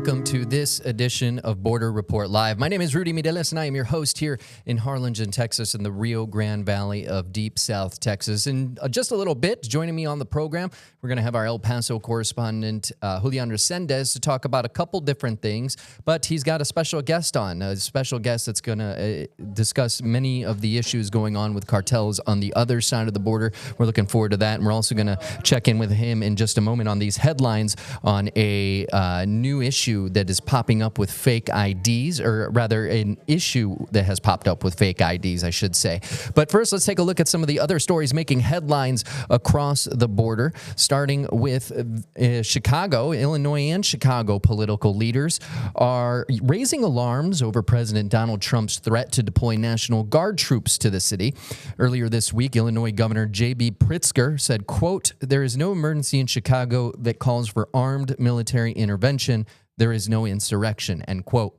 welcome to this edition of Border Report Live. My name is Rudy Mideles, and I am your host here in Harlingen, Texas, in the Rio Grande Valley of Deep South Texas. In just a little bit, joining me on the program, we're going to have our El Paso correspondent, Julian Resendez, to talk about a couple different things, but he's got a special guest on, a special guest that's going to discuss many of the issues going on with cartels on the other side of the border. We're looking forward to that, and we're also going to check in with him in just a moment on these headlines on a new issue that is popping up with fake IDs, or rather an issue that has popped up with fake IDs, I should say. But first, let's take a look at some of the other stories making headlines across the border, starting with Chicago. Illinois and Chicago political leaders are raising alarms over President Donald Trump's threat to deploy National Guard troops to the city. Earlier this week, Illinois Governor J.B. Pritzker said, quote, "There is no emergency in Chicago that calls for armed military intervention. There is no insurrection," end quote.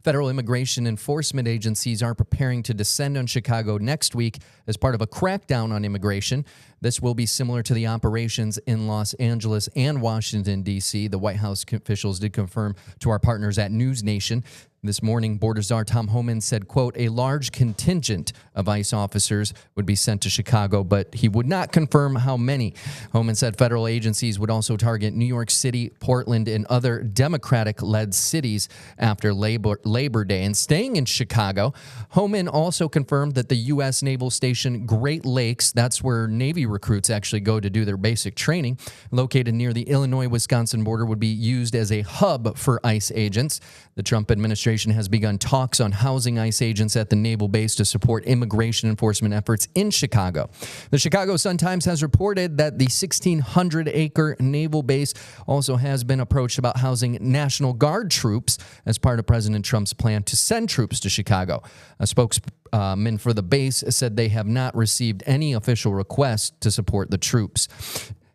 Federal immigration enforcement agencies are preparing to descend on Chicago next week as part of a crackdown on immigration. This will be similar to the operations in Los Angeles and Washington, D.C. The White House officials did confirm to our partners at News Nation. This morning, Border Czar Tom Homan said, quote, "A large contingent of ICE officers would be sent to Chicago, but he would not confirm how many." Homan said federal agencies would also target New York City, Portland, and other Democratic-led cities after Labor Day. And staying in Chicago, Homan also confirmed that the U.S. Naval Station Great Lakes, that's where Navy recruits actually go to do their basic training, located near the Illinois-Wisconsin border, would be used as a hub for ICE agents. The Trump administration has begun talks on housing ICE agents at the naval base to support immigration enforcement efforts in Chicago. The Chicago Sun-Times has reported that the 1,600-acre naval base also has been approached about housing National Guard troops as part of President Trump's plan to send troops to Chicago. A spokesman for the base said they have not received any official requests to support the troops.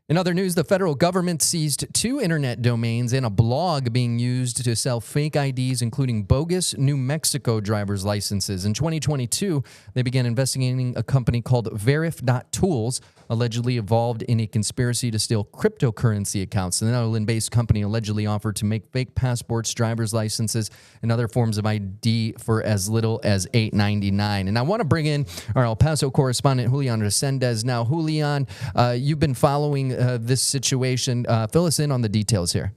In other news, the federal government seized 2 internet domains and a blog being used to sell fake IDs, including bogus New Mexico driver's licenses. In 2022, they began investigating a company called Verif.Tools, allegedly involved in a conspiracy to steal cryptocurrency accounts. The Netherlands-based company allegedly offered to make fake passports, driver's licenses, and other forms of ID for as little as $8.99. And I want to bring in our El Paso correspondent, Julian Resendez. Now, Julian, you've been following this situation. Fill us in on the details here.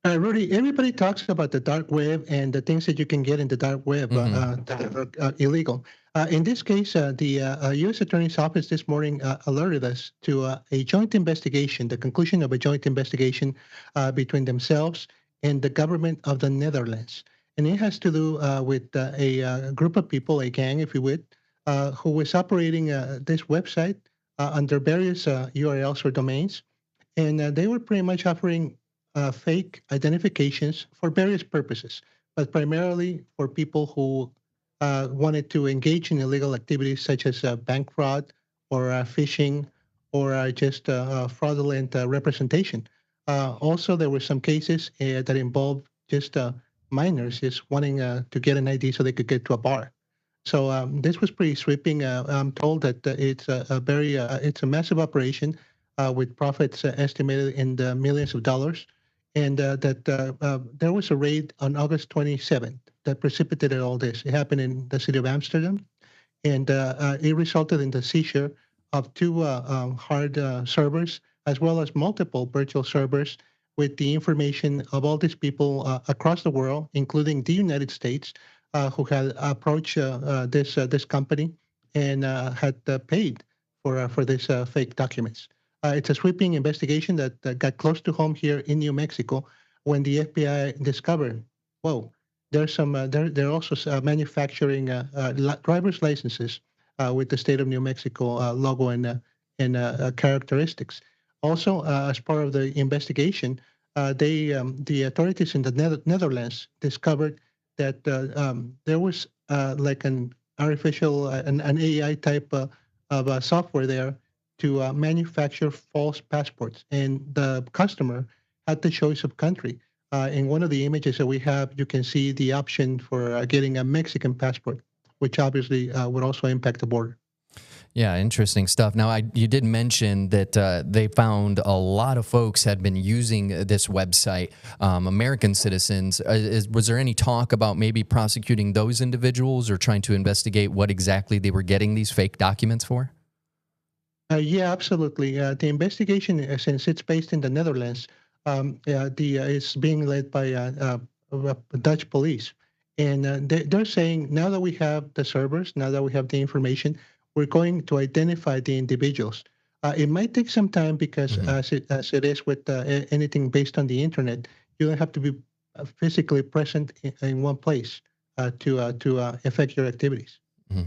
Rudy, everybody talks about the dark web and the things that you can get in the dark web that are illegal. In this case, the U.S. Attorney's Office this morning alerted us to a joint investigation, the conclusion of a joint investigation between themselves and the government of the Netherlands. And it has to do with a group of people, a gang, if you would, who was operating this website under various URLs or domains. And they were pretty much offering fake identifications for various purposes, but primarily for people who wanted to engage in illegal activities such as bank fraud or phishing or just fraudulent representation. Also, there were some cases that involved just minors just wanting to get an ID so they could get to a bar. So this was pretty sweeping. I'm told that it's a massive operation with profits estimated in the millions of dollars. And that there was a raid on August 27th that precipitated all this. It happened in the city of Amsterdam, and it resulted in the seizure of 2 hard servers, as well as multiple virtual servers with the information of all these people across the world, including the United States, who had approached this company and had paid for these fake documents. It's a sweeping investigation that got close to home here in New Mexico when the FBI discovered, whoa, there's some. They're also manufacturing driver's licenses with the state of New Mexico logo and characteristics. Also, as part of the investigation, the authorities in the Netherlands discovered that there was like an artificial, an AI type of software there to manufacture false passports, and the customer had the choice of country. In one of the images that we have, you can see the option for getting a Mexican passport, which obviously would also impact the border. Yeah, interesting stuff. Now, you did mention that they found a lot of folks had been using this website, American citizens. Was there any talk about maybe prosecuting those individuals or trying to investigate what exactly they were getting these fake documents for? Yeah, absolutely. The investigation, since it's based in the Netherlands, is being led by Dutch police, and they're saying now that we have the servers, now that we have the information, we're going to identify the individuals. It might take some time because, Hmm. as it is with anything based on the internet, you don't have to be physically present in one place to affect your activities. Mhm.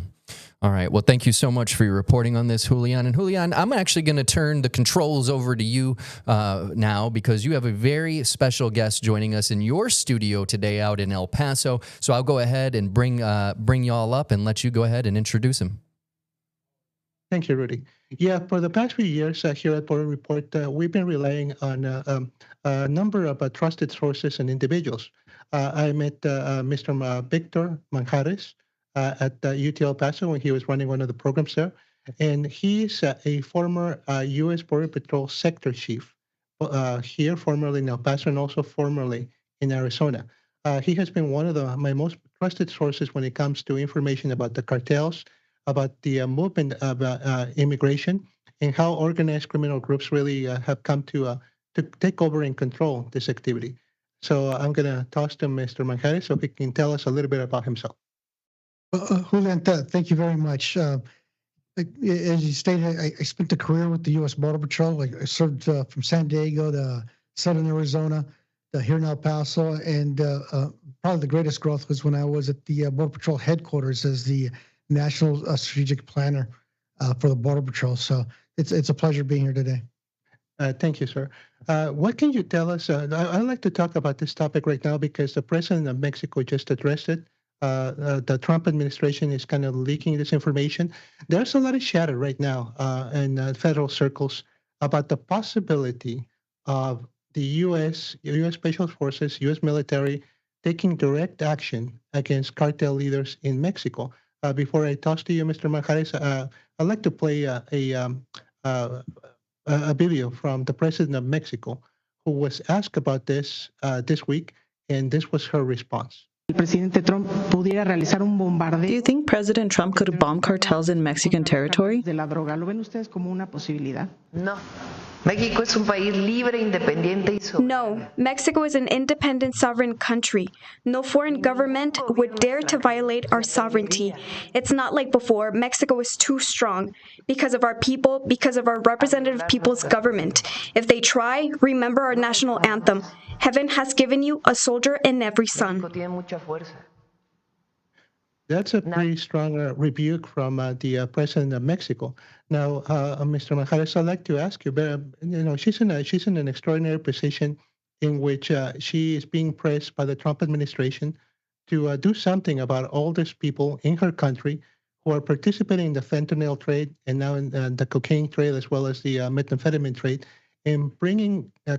All right. Well, thank you so much for your reporting on this, Julian. And Julian, I'm actually going to turn the controls over to you now because you have a very special guest joining us in your studio today out in El Paso. So I'll go ahead and bring y'all up and let you go ahead and introduce him. Thank you, Rudy. Yeah, for the past few years here at Border Report, we've been relying on a number of trusted sources and individuals. I met Mr. Victor Manjarrez at UT El Paso when he was running one of the programs there. And he's a former U.S. Border Patrol sector chief here, formerly in El Paso, and also formerly in Arizona. He has been one of my most trusted sources when it comes to information about the cartels, about the movement of immigration, and how organized criminal groups really have come to take over and control this activity. So I'm going to toss to Mr. Manjarrez so he can tell us a little bit about himself. Julian, thank you very much. As you stated, I spent a career with the U.S. Border Patrol. I served from San Diego to Southern Arizona to here in El Paso, and probably the greatest growth was when I was at the Border Patrol headquarters as the National Strategic Planner for the Border Patrol. So it's a pleasure being here today. Thank you, sir. What can you tell us? I'd like to talk about this topic right now because the president of Mexico just addressed it. The Trump administration is kind of leaking this information. There's a lot of chatter right now in federal circles about the possibility of the U.S. Special Forces, U.S. military taking direct action against cartel leaders in Mexico. Before I toss to you, Mr. Manjarrez, I'd like to play uh, a video from the president of Mexico who was asked about this week, and this was her response. Do you think President Trump could bomb cartels in Mexican territory? No. México es un país libre, independiente y soberano. No, Mexico is an independent sovereign country. No foreign government would dare to violate our sovereignty. It's not like before. Mexico is too strong because of our people, because of our representative people's government. If they try, remember our national anthem. Heaven has given you a soldier in every son. México tiene mucha fuerza. That's a pretty strong rebuke from the president of Mexico. Now, Mr. Manjarrez, I'd like to ask you, but she's in an extraordinary position in which she is being pressed by the Trump administration to do something about all these people in her country who are participating in the fentanyl trade and now in the cocaine trade as well as the methamphetamine trade, and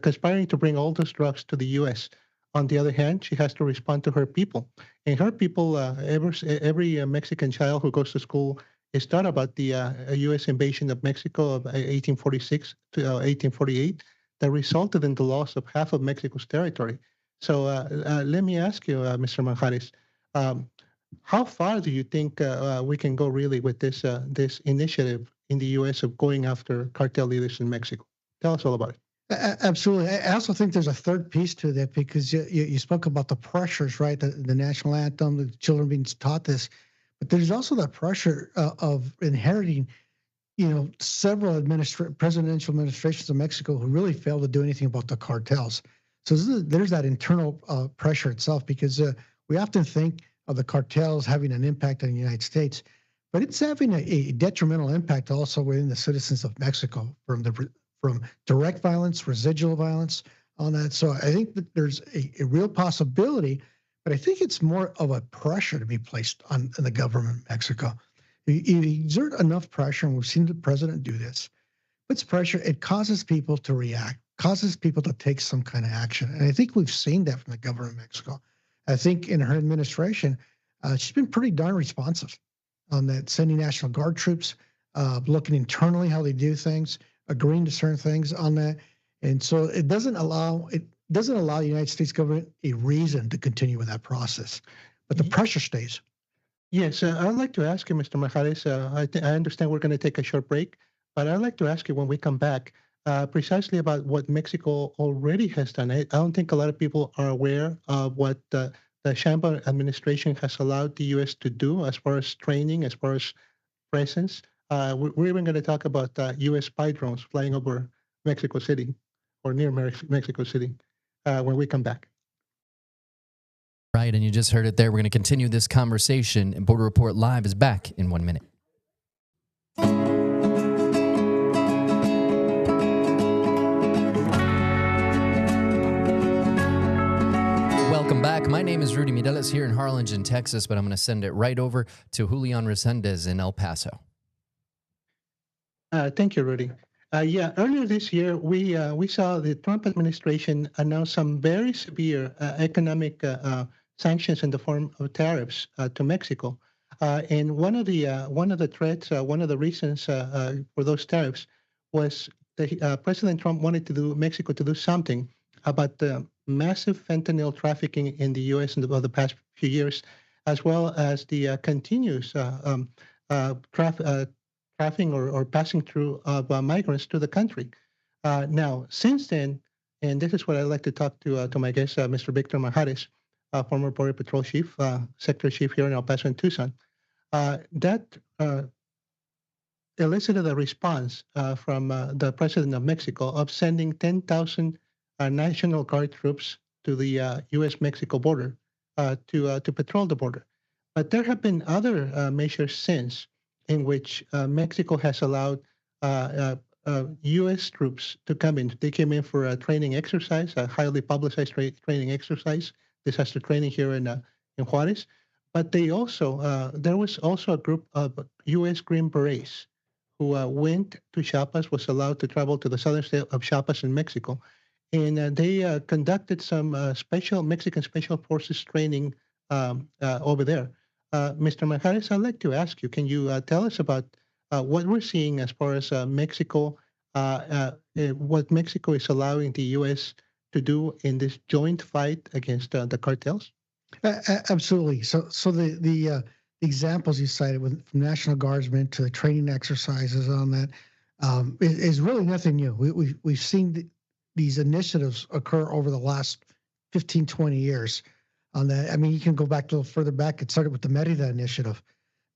conspiring to bring all those drugs to the U.S. On the other hand, she has to respond to her people. And her people, every Mexican child who goes to school is taught about the U.S. invasion of Mexico of 1846 to 1848 that resulted in the loss of half of Mexico's territory. So let me ask you, Mr. Manjarrez, how far do you think we can go really with this initiative in the U.S. of going after cartel leaders in Mexico? Tell us all about it. Absolutely. I also think there's a third piece to that because you spoke about the pressures, right? The national anthem, the children being taught this, but there's also that pressure of inheriting, several presidential administrations of Mexico who really failed to do anything about the cartels. So there's that internal pressure itself because we often think of the cartels having an impact on the United States, but it's having a detrimental impact also within the citizens of Mexico from direct violence, residual violence on that. So I think that there's a real possibility, but I think it's more of a pressure to be placed on the government of Mexico. You exert enough pressure, and we've seen the president do this, puts pressure, it causes people to react, causes people to take some kind of action. And I think we've seen that from the government of Mexico. I think in her administration, she's been pretty darn responsive on that, sending National Guard troops, looking internally how they do things, agreeing to certain things on that. And so it doesn't allow the United States government a reason to continue with that process, but the pressure stays. Yes, I'd like to ask you, Mr. Manjarrez. I understand we're going to take a short break, but I'd like to ask you when we come back precisely about what Mexico already has done. I don't think a lot of people are aware of what the Sheinbaum administration has allowed the U.S. to do as far as training, as far as presence. We're even going to talk about U.S. spy drones flying over Mexico City or near Mexico City when we come back. Right, and you just heard it there. We're going to continue this conversation, and Border Report Live is back in 1 minute. Welcome back. My name is Rudy Mireles here in Harlingen, Texas, but I'm going to send it right over to Julian Resendez in El Paso. Thank you, Rudy. Earlier this year, we saw the Trump administration announce some very severe economic sanctions in the form of tariffs to Mexico. And one of the threats, one of the reasons for those tariffs was that President Trump wanted Mexico to do something about the massive fentanyl trafficking in the U.S. in the past few years, as well as the continuous trafficking or passing through of migrants to the country. Now, since then, and this is what I'd like to talk to my guest, Mr. Victor Manjarrez, former Border Patrol Chief, Sector Chief here in El Paso and Tucson, that elicited a response from the President of Mexico of sending 10,000 National Guard troops to the U.S.-Mexico border to patrol the border. But there have been other measures since in which Mexico has allowed U.S. troops to come in. They came in for a training exercise, a highly publicized training exercise, disaster training here in Juarez. But they also there was also a group of U.S. Green Berets who went to Chiapas, was allowed to travel to the southern state of Chiapas in Mexico, and they conducted some special Mexican Special Forces training over there. Mr. Manjarrez, I'd like to ask you, can you tell us about what we're seeing as far as Mexico, what Mexico is allowing the U.S. to do in this joint fight against the cartels? Absolutely. So the examples you cited from National Guardsmen to the training exercises on that is really nothing new. We've seen these initiatives occur over the last 15, 20 years on that. I mean, you can go back a little further back. It started with the Merida Initiative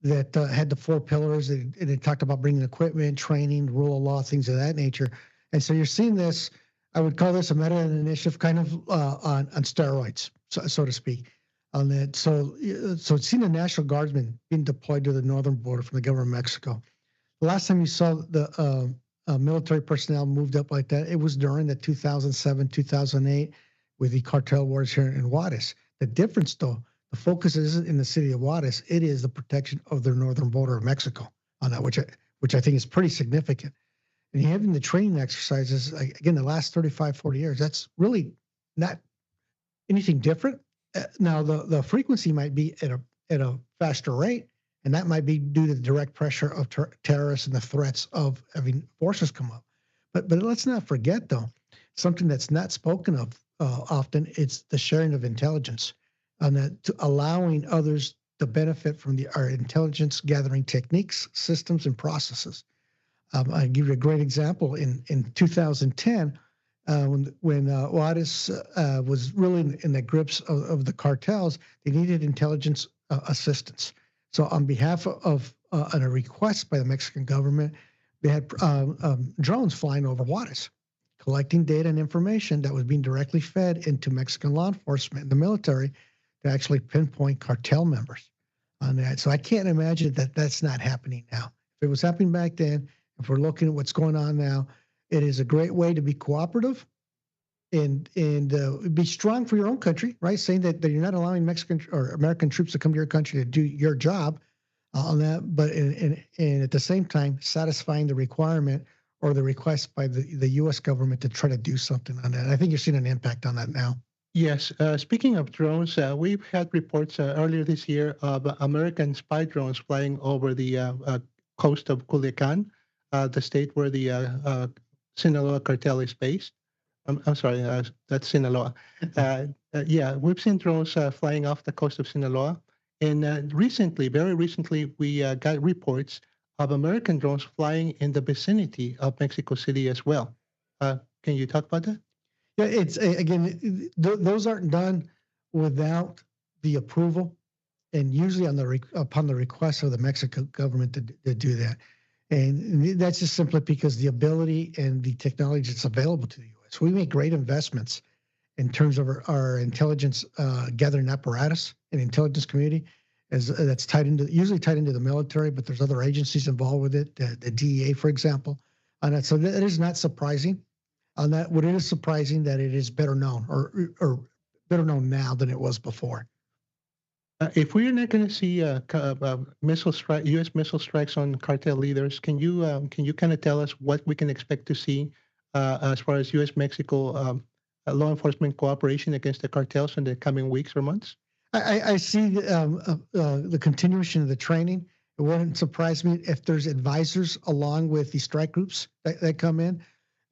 that had the 4 pillars, and it talked about bringing equipment, training, rule of law, things of that nature. And so you're seeing this, I would call this a Merida Initiative kind of on steroids, so to speak. On that, so it's seen the National Guardsmen being deployed to the northern border from the government of Mexico. The last time you saw the military personnel moved up like that, it was during the 2007, 2008 with the cartel wars here in Juarez. The difference, though, the focus isn't in the city of Juarez. It is the protection of the northern border of Mexico on that, which I think is pretty significant. And having the training exercises, again, the last 35, 40 years, that's really not anything different. Now, the frequency might be at a faster rate, and that might be due to the direct pressure of terrorists and the threats of having forces come up. But let's not forget, though, something that's not spoken of often, it's the sharing of intelligence, and that allowing others to benefit from our intelligence gathering techniques, systems, and processes. I'll give you a great example. In 2010, when Juarez was really in the grips of the cartels, they needed intelligence assistance. So on behalf of a request by the Mexican government, they had drones flying over Juarez, collecting data and information that was being directly fed into Mexican law enforcement and the military to actually pinpoint cartel members on that. So I can't imagine that that's not happening now. If it was happening back then, if we're looking at what's going on now, it is a great way to be cooperative and be strong for your own country, right? Saying that you're not allowing Mexican or American troops to come to your country to do your job on that, but and at the same time satisfying the requirement or the request by the U.S. government to try to do something on that. I think you're seeing an impact on that now. Yes. Speaking of drones, we've had reports earlier this year of American spy drones flying over the coast of Culiacan, the state where the Sinaloa cartel is based. I'm sorry, that's Sinaloa. Yeah, we've seen drones flying off the coast of Sinaloa. And recently, very recently, we got reports of American drones flying in the vicinity of Mexico City as well. Can you talk about that? Yeah, it's again, those aren't done without the approval, and usually upon the request of the Mexican government to do that. And that's just simply because the ability and the technology that's available to the U.S. We make great investments in terms of our intelligence gathering apparatus and intelligence community, that's usually tied into the military, but there's other agencies involved with it, the DEA, for example. And so that is not surprising. On that, what it is surprising that it is better known or better known now than it was before. If we're not going to see U.S. missile strikes on cartel leaders, can you kind of tell us what we can expect to see as far as U.S.-Mexico law enforcement cooperation against the cartels in the coming weeks or months? I see the continuation of the training. It wouldn't surprise me if there's advisors along with the strike groups that come in.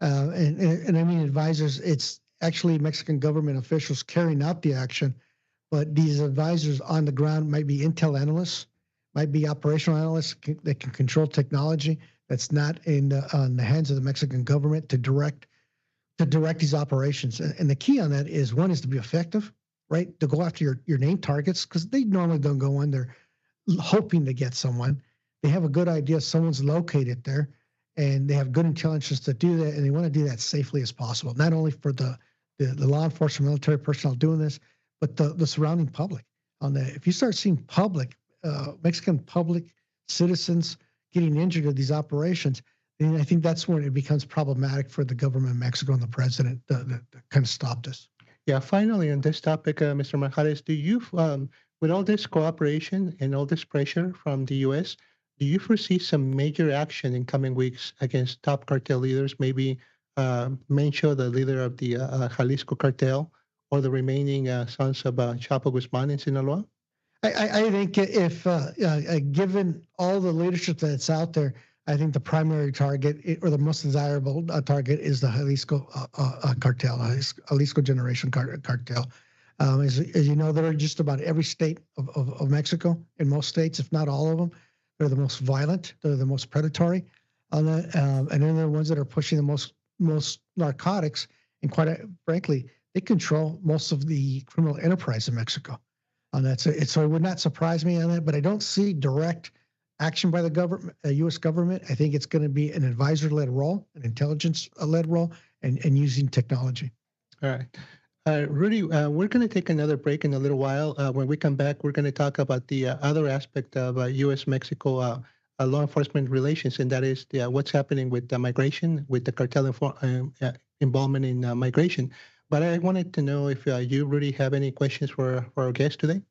And I mean advisors, it's actually Mexican government officials carrying out the action, but these advisors on the ground might be intel analysts, might be operational analysts that can control technology that's not on the hands of the Mexican government to direct these operations. And the key on that is, one is to be effective, right? To go after your named targets, because they normally don't go in there hoping to get someone. They have a good idea someone's located there, and they have good intelligence to do that, and they want to do that safely as possible, not only for the law enforcement military personnel doing this, but the surrounding public. If you start seeing Mexican public citizens getting injured in these operations, then I think that's when it becomes problematic for the government of Mexico and the president to kind of stop this. Yeah, finally, on this topic, Mr. Manjarrez, do you, with all this cooperation and all this pressure from the U.S., do you foresee some major action in coming weeks against top cartel leaders, maybe Mencho, the leader of the Jalisco cartel, or the remaining sons of Chapo Guzman in Sinaloa? I think if given all the leadership that's out there, I think the primary target or the most desirable target is the Jalisco cartel, Jalisco Generation cartel. As you know, they're just about every state of Mexico, in most states, if not all of them. They're the most violent. They're the most predatory. And then they're the ones that are pushing the most narcotics. And quite frankly, they control most of the criminal enterprise in Mexico. And so it would not surprise me on that, but I don't see direct action by the government, U.S. government. I think it's going to be an advisor-led role, an intelligence-led role, and using technology. All right. Rudy, we're going to take another break in a little while. When we come back, we're going to talk about the other aspect of U.S.-Mexico law enforcement relations, and that is what's happening with migration, with the cartel involvement in migration. But I wanted to know if you, Rudy, have any questions for our guest today?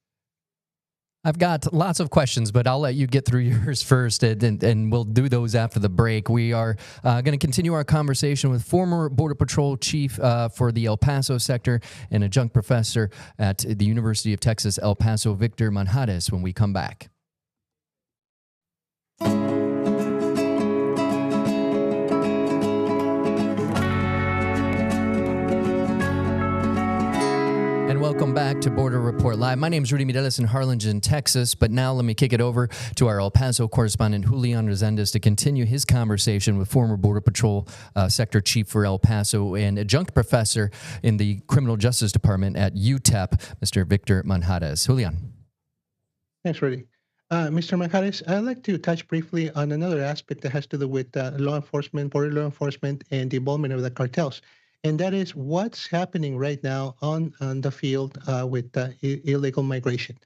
I've got lots of questions, but I'll let you get through yours first, and we'll do those after the break. We are going to continue our conversation with former Border Patrol Chief for the El Paso sector and adjunct professor at the University of Texas, El Paso, Victor Manjarrez, when we come back. And welcome back to Border Report Live. My name is Rudy Mireles in Harlingen, Texas. But now let me kick it over to our El Paso correspondent, Julian Resendez, to continue his conversation with former Border Patrol Sector Chief for El Paso and adjunct professor in the Criminal Justice Department at UTEP, Mr. Victor Manjarrez. Julian. Thanks, Rudy. Mr. Manjarrez, I'd like to touch briefly on another aspect that has to do with law enforcement, border law enforcement, and the involvement of the cartels. And that is what's happening right now on the field with illegal migration.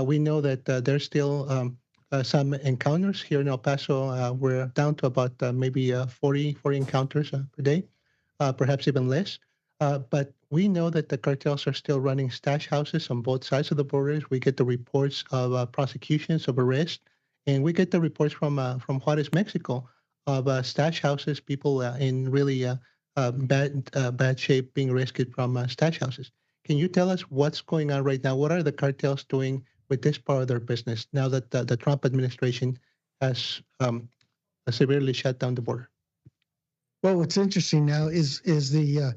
We know that there's still some encounters here in El Paso. We're down to about maybe 40 encounters per day, perhaps even less. But we know that the cartels are still running stash houses on both sides of the borders. We get the reports of prosecutions, of arrests, and we get the reports from Juarez, Mexico, of stash houses, people in really bad shape being rescued from stash houses. Can you tell us what's going on right now? What are the cartels doing with this part of their business now that the Trump administration has severely shut down the border. Well, what's interesting now is the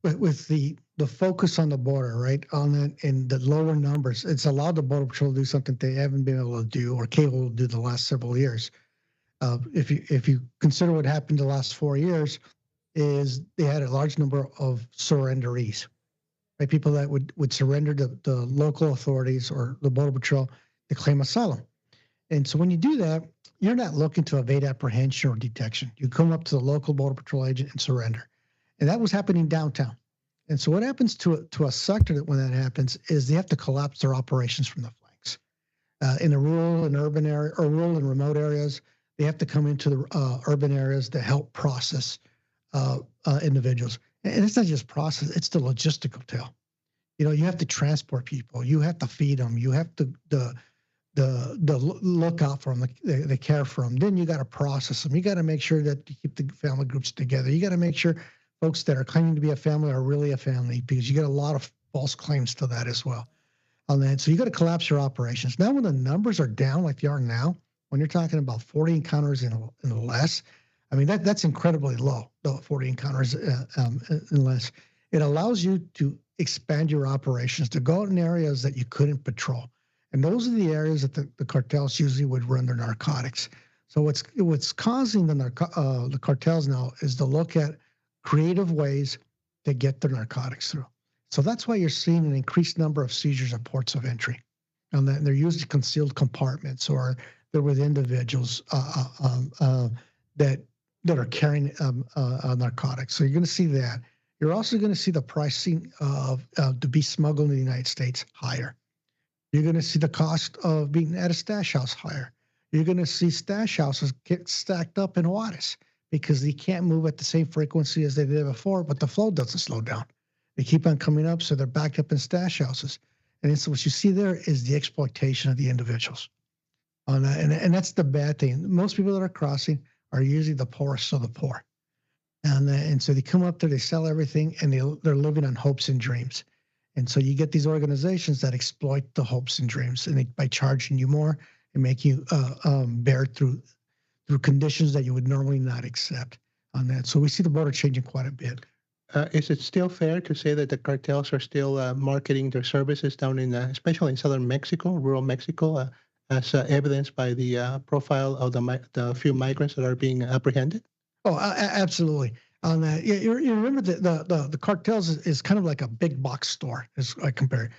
with the focus on the border, right? On the, and the lower numbers, it's allowed the Border Patrol to do something they haven't been able to do or capable to do the last several years. If you consider what happened the last 4 years, is they had a large number of surrenderees, right? People that would surrender to the local authorities or the Border Patrol to claim asylum. And so when you do that, you're not looking to evade apprehension or detection. You come up to the local Border Patrol agent and surrender. And that was happening downtown. And so what happens to a sector that when that happens is they have to collapse their operations from the flanks. In the rural and urban area, or rural and remote areas, they have to come into the urban areas to help process individuals. And it's not just process, it's the logistical tail. You know, you have to transport people, you have to feed them, you have to the look out for them, the care for them. Then you got to process them. You got to make sure that you keep the family groups together. You got to make sure folks that are claiming to be a family are really a family, because you get a lot of false claims to that as well. On that, so you got to collapse your operations. Now, when the numbers are down like they are now, when you're talking about 40 encounters in less, I mean that's incredibly low. The 40 encounters in less. It allows you to expand your operations to go out in areas that you couldn't patrol. And those are the areas that the cartels usually would run their narcotics. So what's causing the cartels now is to look at creative ways to get their narcotics through. So that's why you're seeing an increased number of seizures at ports of entry. And they're usually concealed compartments, or they're with individuals that are carrying narcotics. So you're going to see that. You're also going to see the pricing of to be smuggled in the United States higher. You're going to see the cost of being at a stash house higher. You're going to see stash houses get stacked up in Juarez because they can't move at the same frequency as they did before, but the flow doesn't slow down. They keep on coming up, so they're backed up in stash houses. And so what you see there is the exploitation of the individuals. And that's the bad thing. Most people that are crossing are usually the poorest of the poor. And so they come up there, they sell everything, and they're living on hopes and dreams. And so you get these organizations that exploit the hopes and dreams, and by charging you more and make you bear through conditions that you would normally not accept on that. So we see the border changing quite a bit. Is it still fair to say that the cartels are still marketing their services down in, especially in southern Mexico, rural Mexico, as evidenced by the profile of the few migrants that are being apprehended? Oh, absolutely. On that, you remember the cartels is kind of like a big box store, as I compare it,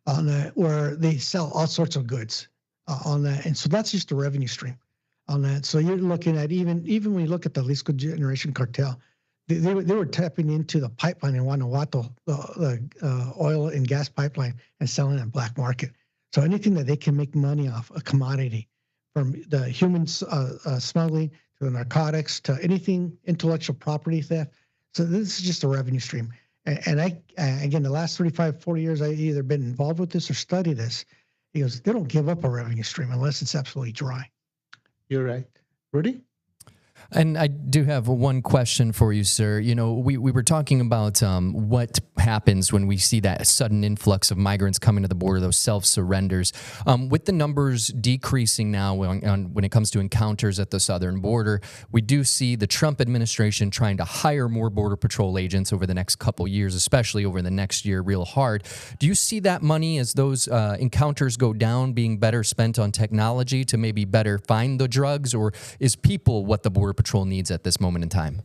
on that, where they sell all sorts of goods on that, and so that's just a revenue stream on that. So you're looking at even when you look at the Jalisco Generation Cartel, they were tapping into the pipeline in Guanajuato, the oil and gas pipeline, and selling it on black market. So anything that they can make money off, a commodity, from the human smuggling to the narcotics to anything intellectual property theft. So this is just a revenue stream. And again, the last 35, 40 years, I've either been involved with this or studied this. He goes, they don't give up a revenue stream unless it's absolutely dry. You're right. Rudy? And I do have one question for you, sir. You know, we were talking about what happens when we see that sudden influx of migrants coming to the border, those self-surrenders. With the numbers decreasing now when it comes to encounters at the southern border, we do see the Trump administration trying to hire more Border Patrol agents over the next couple years, especially over the next year, real hard. Do you see that money, as those encounters go down, being better spent on technology to maybe better find the drugs, or is people what the Border Patrol needs at this moment in time?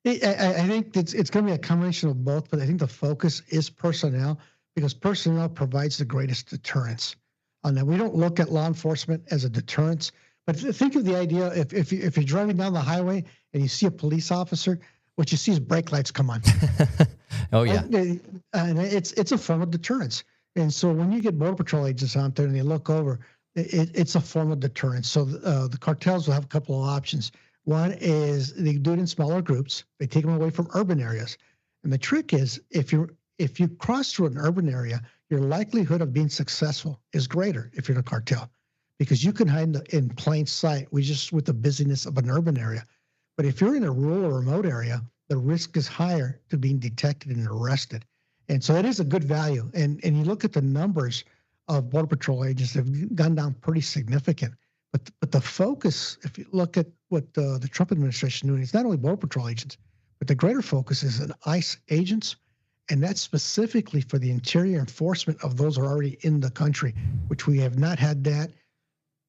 I think it's going to be a combination of both, but I think the focus is personnel, because personnel provides the greatest deterrence. On that, we don't look at law enforcement as a deterrence, but think of the idea if you're driving down the highway and you see a police officer, what you see is brake lights come on. Oh yeah, and it's a form of deterrence. And so when you get Border Patrol agents out there and they look over, it's a form of deterrence. So the cartels will have a couple of options. One is they do it in smaller groups. They take them away from urban areas. And the trick is, if you cross through an urban area, your likelihood of being successful is greater if you're in a cartel, because you can hide in plain sight with the busyness of an urban area. But if you're in a rural or remote area, the risk is higher to being detected and arrested. And so it is a good value. And you look at the numbers of Border Patrol agents have gone down pretty significant, But the focus, if you look at what the Trump administration is doing, it's not only Border Patrol agents, but the greater focus is on ICE agents, and that's specifically for the interior enforcement of those who are already in the country, which we have not had that,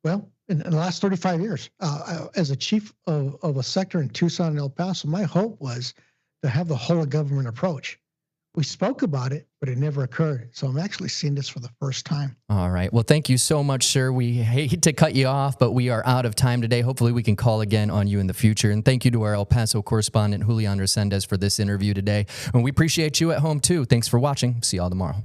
well, in the last 35 years. As a chief of a sector in Tucson and El Paso, my hope was to have the whole of government approach. We spoke about it, but it never occurred. So I'm actually seeing this for the first time. All right. Well, thank you so much, sir. We hate to cut you off, but we are out of time today. Hopefully we can call again on you in the future. And thank you to our El Paso correspondent, Julian Resendez, for this interview today. And we appreciate you at home, too. Thanks for watching. See you all tomorrow.